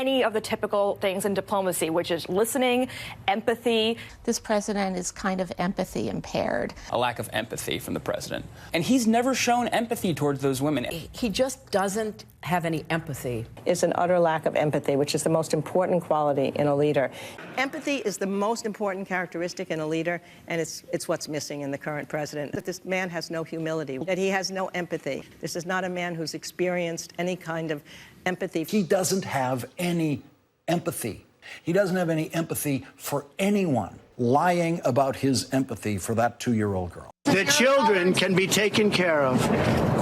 any of the typical things in diplomacy, which is listening, empathy. This president is kind of empathy impaired. A lack of empathy from the president. And he's never shown empathy towards those women. He just doesn't have any empathy. It's an utter lack of empathy, which is the most important quality in a leader. Empathy is the most important characteristic in a leader, and it's what's missing in the current president. That this man has no humility, that he has no empathy. This is not a man who's experienced any kind of empathy. He doesn't have any empathy. He doesn't have any empathy for anyone. Lying about his empathy for that 2-year-old girl. The children can be taken care of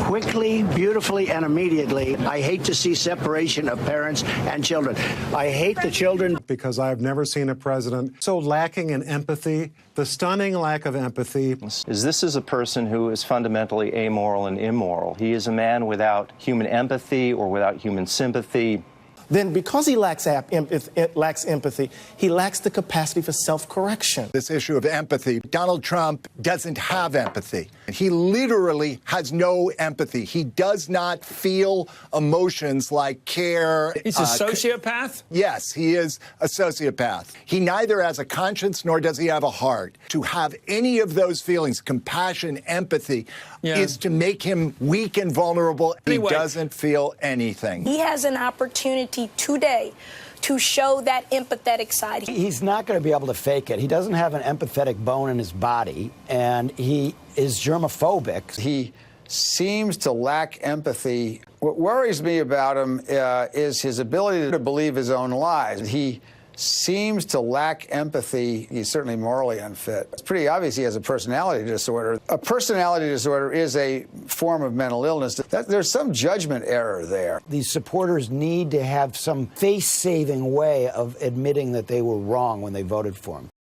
quickly, beautifully, and immediately. I hate to see separation of parents and children. I hate the children. Because I've never seen a president so lacking in empathy, the stunning lack of empathy. This is a person who is fundamentally amoral and immoral. He is a man without human empathy or without human sympathy. Then because he lacks empathy, he lacks the capacity for self-correction. This issue of empathy, Donald Trump doesn't have empathy. He literally has no empathy. He does not feel emotions like care. He's a sociopath? Yes, he is a sociopath. He neither has a conscience nor does he have a heart. To have any of those feelings, compassion, empathy, is to make him weak and vulnerable. Anyway, he doesn't feel anything. He has an opportunity today to show that empathetic side. He's not going to be able to fake it. He doesn't have an empathetic bone in his body, and he is germaphobic. He seems to lack empathy. What worries me about him is his ability to believe his own lies. He seems to lack empathy. He's certainly morally unfit. It's pretty obvious he has a personality disorder. A personality disorder is a form of mental illness. There's some judgment error there. These supporters need to have some face-saving way of admitting that they were wrong when they voted for him.